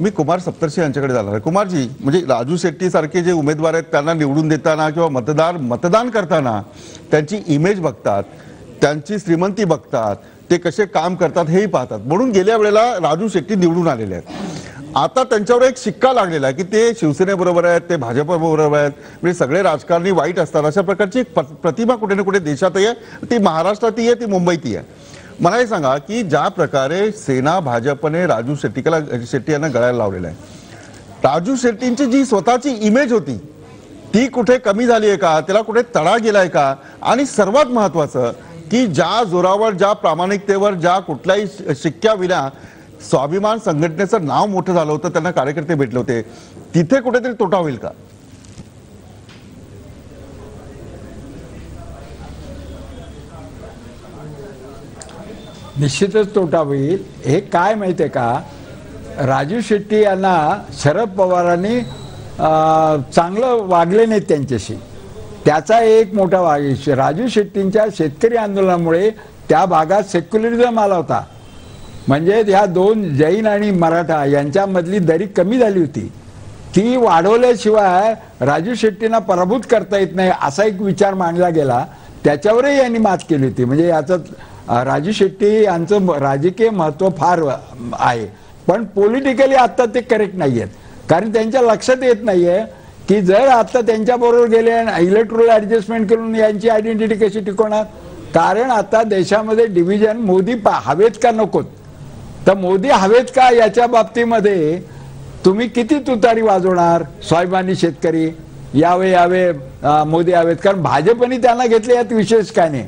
Speaker 1: मी कुमार सप्तर्षी यांच्याकडे जाणार आहे। कुमारजी, म्हणजे राजू शेट्टी सारखे जे उमेदवार आहेत त्यांना निवडून देताना किंवा मतदान करताना त्यांची इमेज बघतात, त्यांची श्रीमंती बघतात, ते कसे काम करतात हेही पाहतात, म्हणून गेल्या वेळेला राजू शेट्टी निवडून आलेले आहेत। आता त्यांच्यावर एक शिक्का लागलेला आहे की ते शिवसेनेबरोबर आहेत, ते भाजपबरोबर आहेत, म्हणजे सगळे राजकारणी वाईट असतात, अशा प्रकारची एक प्रतिमा कुठे ना कुठे देशातही आहे, ती महाराष्ट्रातही आहे, ती मुंबईतही आहे। मला हे सांगा की ज्या प्रकारे सेना भाजपने राजू शेट्टी यांना गळायला लावलेलं आहे, राजू शेट्टींची जी स्वतःची इमेज होती ती कुठे कमी झाली आहे का, त्याला कुठे तडा गेलाय का, आणि सर्वात महत्वाचं की ज्या जोरावर, ज्या प्रामाणिकतेवर, ज्या कुठल्याही शिक्क्याविना स्वाभिमान संघटनेचं नाव मोठं झालं होतं, त्यांना कार्यकर्ते भेटले होते, तिथे कुठेतरी तोटा होईल का?
Speaker 4: निश्चितच तोटा होईल। हे काय माहितीये का, राजू शेट्टी यांना शरद पवारांनी चांगलं वागले नाहीत त्यांच्याशी, त्याचा एक मोठा भाग। राजू शेट्टींच्या शेतकरी आंदोलनामुळे त्या भागात सेक्युलरिझम आला होता, म्हणजे ह्या दोन जैन आणि मराठा यांच्यामधली दरी कमी झाली होती, ती वाढवल्याशिवाय राजू शेट्टींना पराभूत करता येत नाही असा एक विचार मांडला गेला, त्याच्यावरही यांनी मात केली होती। म्हणजे याचं राजू शेट्टी यांचं राजकीय महत्त्व फार आहे, पण पॉलिटिकली आता ते करेक्ट नाही आहेत, कारण त्यांच्या लक्षात येत नाहीये की जर आता त्यांच्याबरोबर गेले इलेक्ट्रोल ॲडजस्टमेंट करून यांची आयडेंटिटी कशी टिकवणार, कारण आता देशामध्ये डिव्हिजन मोदी हवेत का नकोत, तर मोदी हवेत का याच्या बाबतीमध्ये तुम्ही किती तुतारी वाजवणार, स्वाभिमानी शेतकरी यावे यावे मोदी हवेत, कारण भाजपने त्यांना घेतले यात विशेष काय नाही,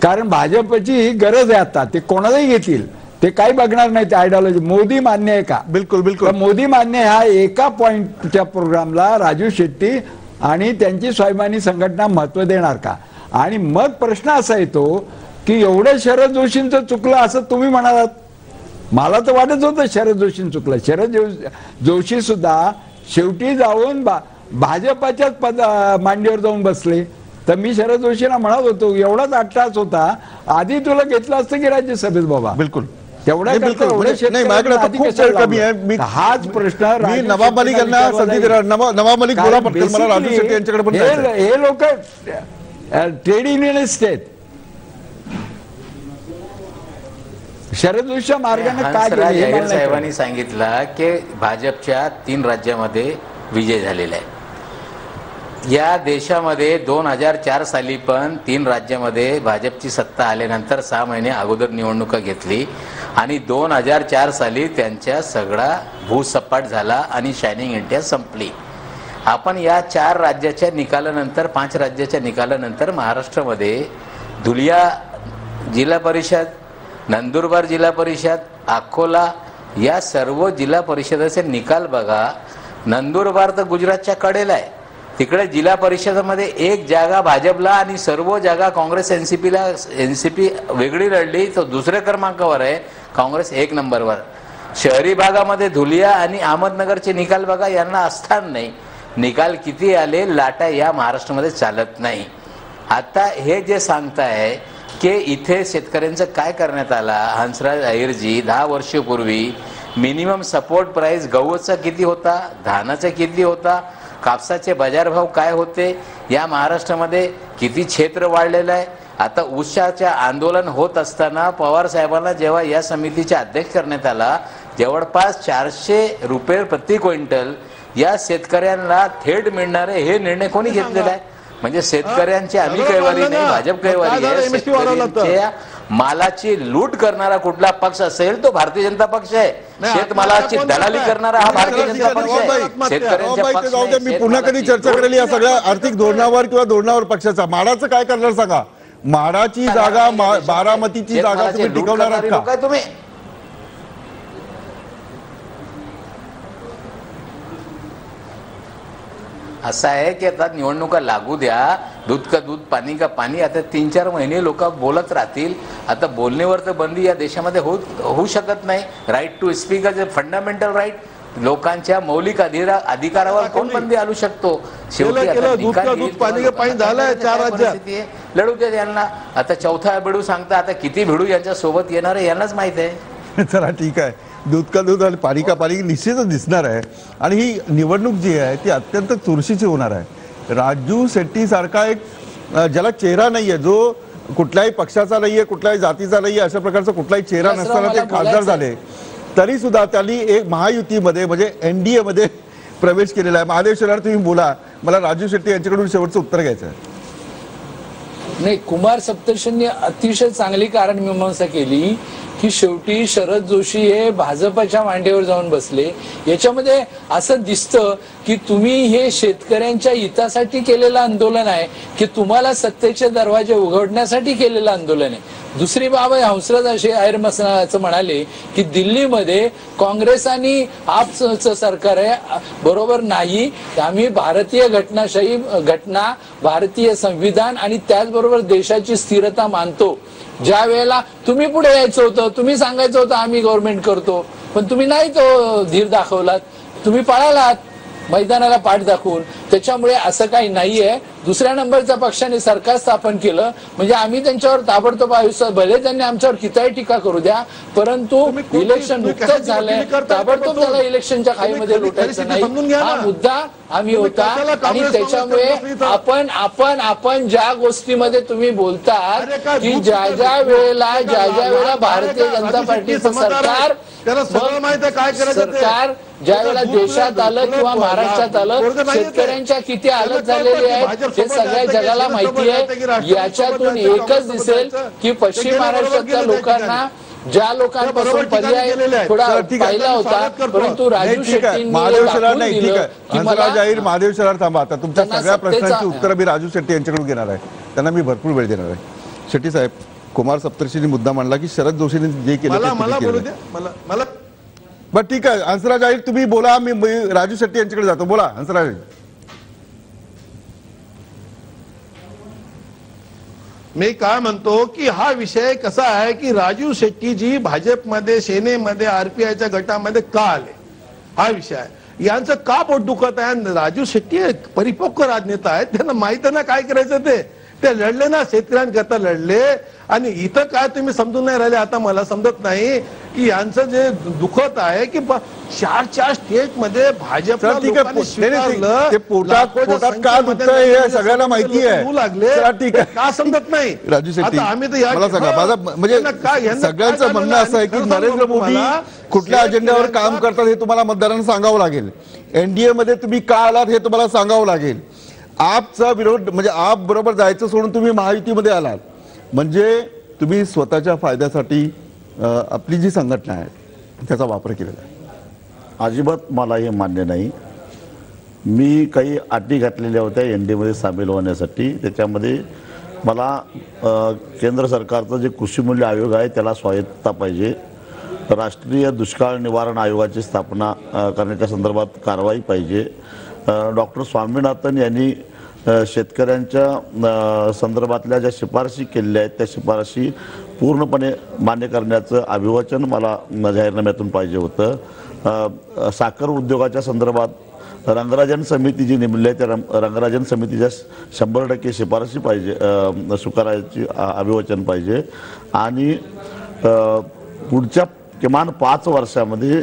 Speaker 4: कारण भाजपची गरज आहे आता, ते कोणालाही घेतील, ते काही बघणार नाही ते आयडियोलॉजी। मोदी मान्य आहे का?
Speaker 1: बिलकुल बिलकुल
Speaker 4: मोदी मान्य ह्या एका पॉइंटच्या प्रोग्रामला राजू शेट्टी आणि त्यांची स्वाभिमानी संघटना महत्व देणार का? आणि मग प्रश्न असा येतो की एवढं शरद जोशींचं चुकलं असं तुम्ही म्हणालात, मला तर वाटत होतं शरद जोशींचं चुकलं। शरद जोशी सुद्धा शेवटी जाऊन भाजपाच्याच मांडीवर जाऊन बसले, तर मी शरद जोशींना म्हणत होतो एवढाच अट्टास होता, आधी तुला घेतलं असतं की राज्यसभेत बाबा,
Speaker 1: बिलकुल
Speaker 4: तेवढ्या
Speaker 1: नाही, माझ्याकडे खूप वेळ कमी आहे।
Speaker 4: हाच प्रश्न
Speaker 1: मी नवाब मलिक यांना संधी देणार। नवाब मलिक बोला पटकन, मला राजू शेट्टी यांच्याकडे पण जायचं आहे।
Speaker 4: हे लोक ट्रेड युनियनिस्ट आहेत, शरद जोशीच्या मार्गाने काय
Speaker 5: केलं? साहेबांनी सांगितलं की भाजपच्या 3 राज्यामध्ये विजय झालेला आहे। या देशामध्ये 2004 साली पण 3 राज्यामध्ये भाजपची सत्ता आल्यानंतर 6 महिने अगोदर निवडणुका घेतली आणि 2004 साली त्यांच्या सगळा भूसपाट झाला आणि शायनिंग इंडिया संपली। आपण या 4 राज्याच्या निकालानंतर, 5 राज्याच्या निकालानंतर महाराष्ट्रामध्ये धुलिया जिल्हा परिषद, नंदुरबार जिल्हा परिषद, अकोला या सर्व जिल्हा परिषदेचे निकाल बघा। नंदुरबार तर गुजरातच्या कडेला आहे, तिकडे जिल्हा परिषदेमध्ये 1 जागा भाजपला आणि सर्व जागा काँग्रेस एनसीपीला, एनसीपी वेगळी लढली तर दुसऱ्या क्रमांकावर आहे, काँग्रेस 1 नंबरवर। शहरी भागामध्ये धुलिया आणि अहमदनगरचे निकाल बघा, यांना आस्थान नाही, निकाल किती आले लाटा या महाराष्ट्रामध्ये चालत नाही। आता हे जे सांगताय की इथे शेतकऱ्यांचं काय करण्यात आला. हंसराज अहिरजी 10 वर्षापूर्वी मिनिमम सपोर्ट प्राइस गहूचा किती होता, धानाचा किती होता, कापसाचे बाजारभाव काय होते, या महाराष्ट्रामध्ये किती क्षेत्र वाढलेलं आहे. आता ऊसाचे आंदोलन होत असताना पवार साहेबांना जेव्हा या समितीचे अध्यक्ष करण्यात आला, जवळपास 400 रुपये प्रति क्विंटल या शेतकऱ्यांना थेट मिळणारे हे निर्णय कोणी घेतलेला आहे. म्हणजे शेतकऱ्यांची आम्ही कैवारी नाही, भाजप कैवारी आहे. शेतकऱ्यांच्या मालाची लूट करणारा कुठला पक्ष असेल तो भारतीय जनता पक्ष आहे. शेतमालाची दलाली करणारा हा भारतीय जनता पक्ष आहे. शेतकऱ्यांच्या पक्ष
Speaker 1: मी पुन्हा कधी चर्चा करेल या सगळ्या आर्थिक धोरणावर किंवा धोरणावर पक्षाचा. माडाचं काय करणार सांगा. माडाची जागा, बारामतीची जागा तुम्ही टिकवणार आहात का?
Speaker 5: काय तुम्ही असं आहे की आता निवडणुका लागू द्या, दूध का दूध पाणी का पाणी. आता 3-4 महिने लोक बोलत राहतील. आता बोलण्यावर तर बंदी या देशामध्ये होऊ शकत नाही. Right to speak is a fundamental right. लोकांच्या मौलिक अधिकारावर कोण बंदी आणू शकतो. शेवटी लढू द्या यांना. आता चौथा भिडू सांगता, आता किती भिडू यांच्या सोबत येणार आहे यांनाच माहित आहे.
Speaker 1: चला ठीक आहे. दूध का दूध आणि पाणी का पाणी निश्चितच दिसणार आहे. आणि ही निवडणूक जी आहे ती अत्यंत चुरशीची होणार आहे. राजू शेट्टी सारखा एक ज्याला चेहरा नाहीये, जो कुठल्याही पक्षाचा नाहीये, कुठल्याही जातीचा नाहीये, अशा प्रकारचा कुठलाही चेहरा नसताना ते खासदार झाले, तरी सुद्धा त्यांनी एक महायुतीमध्ये म्हणजे NDA मध्ये प्रवेश केलेला आहे. महादेव शेलार तुम्ही बोला, मला राजू शेट्टी यांच्याकडून शेवटचं उत्तर घ्यायचं आहे.
Speaker 8: नाही, कुमार सप्तर्षींनी अतिशय चांगली कारण मीमांसा केली की शेवटी शरद जोशी हे भाजपच्या मांडीवर जाऊन बसले. याच्यामध्ये असं दिसतं की तुम्ही हे शेतकऱ्यांच्या हितासाठी केलेलं आंदोलन आहे की तुम्हाला सत्तेचे दरवाजे उघडण्यासाठी केलेलं आंदोलन आहे. दुसरी बाब आहे, हंसराज अहिर असं म्हणाले की दिल्लीमध्ये काँग्रेस आणि आपचं सरकार आहे, बरोबर नाही. आम्ही भारतीय घटनाशाही घटना, भारतीय संविधान आणि त्याचबरोबर देशाची स्थिरता मानतो. ज्या वेळेला तुम्ही पुढे यायचं होतं, तुम्ही सांगायचं होतं आम्ही गव्हर्नमेंट करतो, पण तुम्ही नाही तो धीर दाखवलात. तुम्ही पळालात मैदानाला पाठ दाखवून. त्याच्यामुळे असं काही नाहीये. दुसऱ्या नंबरच्या पक्षाने सरकार स्थापन केलं म्हणजे आम्ही त्यांच्यावर ताबडतोब आयुष्य, भले त्यांनी आमच्यावर कितीही टीका करू द्या, परंतु इलेक्शन नुकतंच झालंय, ताबडतोब त्याला इलेक्शनच्या खाईमध्ये लुटायचं नाही, हा मुद्दा आम्ही होता. आणि त्याच्यामुळे आपण ज्या गोष्टीमध्ये तुम्ही बोलतात की ज्या ज्या वेळेला भारतीय जनता पार्टीचं सरकार ज्या वेळेला देशात आलं किंवा महाराष्ट्रात आलं, शेतकऱ्यांच्या किती हालत झालेली आहे हे सगळ्या जगाला माहिती आहे. याच्यातून एकच दिसेल की पश्चिम महाराष्ट्रातल्या लोकांना, ज्या लोकांपासून पर्याय थोडा पाहिला होता, परंतु राजू शेट्टी
Speaker 1: महादेव शेलार नाही, ठीक आहे. हंसराज अहिर, महादेव शेलार थांबा. आता तुमच्या सगळ्या प्रश्नांची उत्तरं मी राजू शेट्टी यांच्याकडून घेणार आहे. त्यांना मी भरपूर वेळ देणार आहे. शेट्टी साहेब, कुमार सप्तर्षींनी मुद्दा मांडला की शरद जोशींनी जे केलं, बरं ठीक आहे. हंसराज अहिर तुम्ही बोला, मी राजू शेट्टी यांच्याकडे जातो. बोला हंसराज.
Speaker 11: मी काय म्हणतो की हा विषय कसा आहे की राजू शेट्टीजी भाजपमध्ये, सेनेमध्ये, RPIच्या गटामध्ये का आले, हा विषय आहे. यांचं का पोट दुखत आहे. राजू शेट्टी परिपक्व राजनेता आहेत, त्यांना माहित आहे ना काय करायचं ते लढले ना, शेतकऱ्यांकरता लढले. आणि इथं काय तुम्ही समजून नाही राहिले. आता मला समजत नाही की यांचं जे दुखत आहे की 4 स्टेटमध्ये भाजप
Speaker 1: का दुखतंय हे सगळ्याला माहिती आहे.
Speaker 11: लागले का समजत नाही.
Speaker 1: राजू शेट्टी
Speaker 11: आम्ही तर
Speaker 1: मला सांगा, माझा म्हणजे सगळ्यांचं म्हणणं असं आहे की नरेंद्र मोदी कुठल्या अजेंड्यावर काम करतात हे तुम्हाला मतदारांना सांगावं लागेल. NDA मध्ये तुम्ही का आलात हे तुम्हाला सांगावं लागेल. आपचा विरोध म्हणजे आप बरोबर जायचं सोडून तुम्ही महायुतीमध्ये आलात म्हणजे तुम्ही स्वतःच्या फायद्यासाठी आपली जी संघटना आहे त्याचा वापर केलेला आहे.
Speaker 3: अजिबात मला हे मान्य नाही. मी काही अटी घातलेल्या होत्या NDA मध्ये सामील होण्यासाठी. त्याच्यामध्ये मला केंद्र सरकारचं जे कृषी मूल्य आयोग आहे त्याला स्वायत्तता पाहिजे, राष्ट्रीय दुष्काळ निवारण आयोगाची स्थापना करण्याच्या संदर्भात कारवाई पाहिजे, डॉक्टर स्वामीनाथन यांनी शेतकऱ्यांच्या संदर्भातल्या ज्या शिफारशी केलेल्या आहेत त्या शिफारशी पूर्णपणे मान्य करण्याचं अभिवचन मला जाहीरनाम्यातून पाहिजे होतं. साखर उद्योगाच्या संदर्भात रंगराजन समिती जी नेमली आहे त्या रंगराजन समितीच्या 100% शिफारशी पाहिजे, स्वीकारायची अभिवचन पाहिजे आणि पुढच्या किमान 5 वर्षामध्ये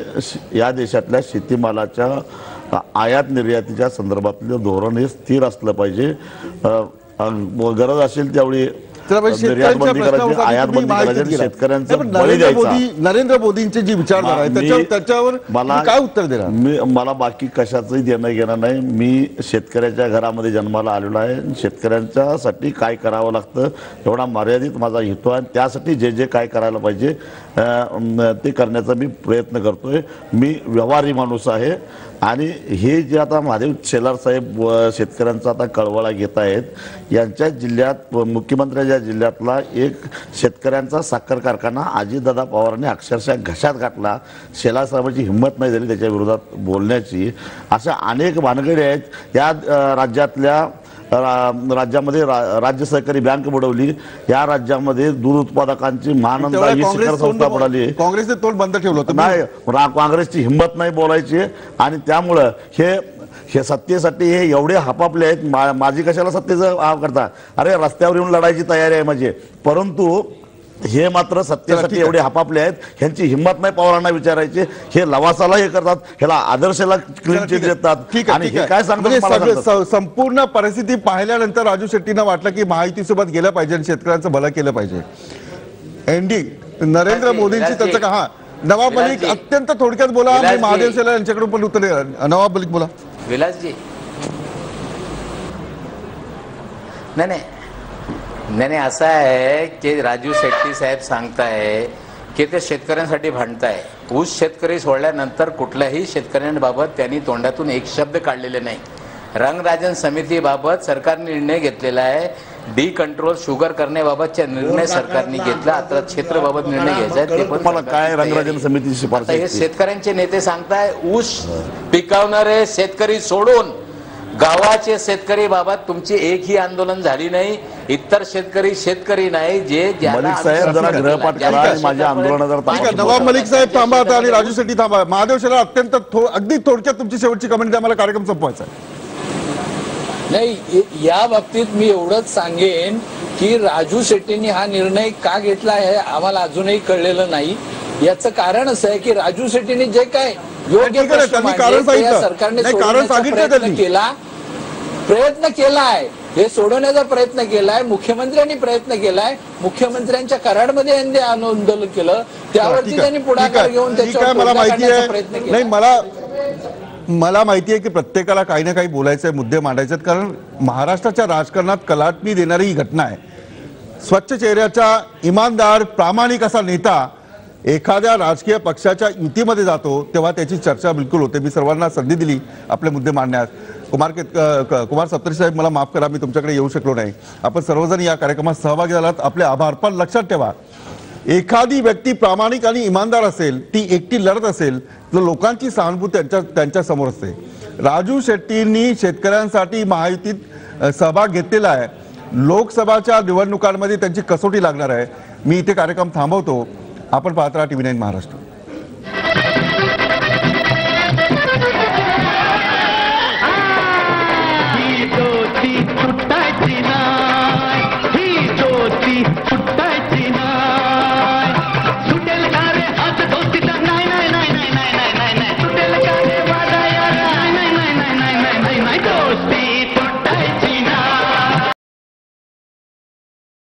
Speaker 3: या देशातल्या शेतीमालाच्या आयात निर्यातीच्या संदर्भातलं धोरण हे स्थिर असलं पाहिजे. गरज असेल त्यावेळी निर्यात बंदी करायची, आयात बंदी करायची, शेतकऱ्यांचा बळी द्यायचा.
Speaker 1: नरेंद्र मोदींची जी विचारधारा आहे त्याच्यावर काय उत्तर देणार?
Speaker 3: मला बाकी कशाचंही देणं घेणं नाही. मी शेतकऱ्याच्या घरामध्ये जन्माला आलेलो आहे. शेतकऱ्यांच्यासाठी काय करावं लागतं एवढा मर्यादित माझा हेतू आहे. त्यासाठी जे जे काय करायला पाहिजे ते करण्याचा मी प्रयत्न करतोय. मी व्यवहारी माणूस आहे आणि हे जे आता महादेव शेलार साहेब शेतकऱ्यांचा आता कळवळा घेत आहेत, यांच्या जिल्ह्यात मुख्यमंत्र्यांच्या जिल्ह्यातला एक शेतकऱ्यांचा साखर कारखाना अजितदादा पवारांनी अक्षरशः घशात घातला. शेलार साहेबांची हिंमत नाही झाली त्याच्या विरोधात बोलण्याची. अशा अनेक भानगडी आहेत. या राज्यामध्ये राज्य सहकारी बँक बुडवली. या राज्यामध्ये दूध उत्पादकांची महानंदाची शिखर संस्था बुडाली.
Speaker 1: काँग्रेसने तोंड बंद ठेवलं होतं.
Speaker 3: नाही, काँग्रेसची हिंमत नाही बोलायची आणि त्यामुळं हे सत्तेसाठी हे एवढे हापापले आहेत. माझी कशाला सत्तेचं करता? अरे रस्त्यावर येऊन लढायची तयारी आहे माझी, परंतु हे मात्र सत्तेसाठी एवढे हापापले आहेत. ह्यांची हिंमत नाही पवारांना विचारायची. हे लवासाला हे करतात, ह्याला आदर्शला क्लीन चिट देतात आणि हे काय सांगतात.
Speaker 1: संपूर्ण परिस्थिती पाहिल्यानंतर राजू शेट्टींना वाटलं की महायुतीसोबत गेलं पाहिजे आणि शेतकऱ्यांचं भलं केलं पाहिजे. एनडी नरेंद्र मोदींची त्यांचं का नवाब मलिक अत्यंत थोडक्यात बोला. मी महादेव शेलार यांच्याकडून पण उत्तर द्या. नवाब मलिक बोला.
Speaker 5: विलासजी नाही असं आहे की राजू शेट्टी साहेब सांगताय की ते शेतकऱ्यांसाठी भांडताय. ऊस शेतकरी सोडल्यानंतर कुठल्याही शेतकऱ्यांबाबत त्यांनी तोंडातून एक शब्द काढलेले नाही. रंगराजन समितीबाबत सरकारने निर्णय घेतलेला आहे. डी कंट्रोल शुगर करण्याबाबतचा निर्णय सरकारने घेतला. आता क्षेत्राबाबत निर्णय घ्यायचा आहे ते पण
Speaker 3: मला काय रंगराजन समितीची शिफारस.
Speaker 5: हे शेतकऱ्यांचे नेते सांगताय ऊस पिकवणारे शेतकरी सोडून गावाचे शेतकरी बाबत तुमची एकही आंदोलन झाली नाही. इतर शेतकरी नाही जे
Speaker 3: मलिक साहेब जरा गृहपाठ करा आणि माझ्या आंदोलनात.
Speaker 1: नवाब मलिक साहेब थांबा आता आणि राजू शेट्टी थांबा. महादेव शेलार अत्यंत अगदी थोडक्यात तुमची शेवटची कमेंट द्या. मला कार्यक्रम संपवायचा आहे.
Speaker 8: नाही, या बाबतीत मी एवढंच सांगेन की राजू शेट्टींनी हा निर्णय का घेतला आहे आम्हाला अजूनही कळलेलं नाही. याचं कारण असं आहे की राजू शेट्टींनी जे काय योग्य सरकारने प्रयत्न केला आहे, हे सोडवण्याचा प्रयत्न केलाय. मुख्यमंत्र्यांनी प्रयत्न केलाय. मुख्यमंत्र्यांच्या कराडमध्ये यांनी आंदोलन केलं, त्यावरती त्यांनी पुढाकार घेऊन
Speaker 1: मला माहिती आहे. नाही, मला माहिती आहे की प्रत्येकाला काही ना काही बोलायचे मुद्दे मांडायचे आहेत, कारण महाराष्ट्राच्या राजकारणात कलाटणी देणारी ही घटना आहे. स्वच्छ चेहऱ्याचा इमानदार प्रामाणिक असा नेता एखाद्या राजकीय पक्षाच्या युतीमध्ये जातो तेव्हा त्याची चर्चा बिलकुल होते. मी सर्वांना संधी दिली आपले मुद्दे मांडण्यास. कुमार सप्तरी साहेब मला माफ करा, मी तुमच्याकडे येऊ शकलो नाही. आपण सर्वजण या कार्यक्रमात सहभागी झालात, आपले आभार. पण लक्षात ठेवा, एखादी व्यक्ती प्रामाणिक आणि इमानदार असेल, ती एकटी लढत असेल तर लोकांची सहानुभूती त्यांच्या समोर असते. राजू शेट्टींनी शेतकऱ्यांसाठी महायुतीत सहभाग घेतलेला आहे. लोकसभाच्या निवडणुकांमध्ये त्यांची कसोटी लागणार आहे. मी इथे कार्यक्रम थांबवतो. आपण पाहत राहा TV9 महाराष्ट्र.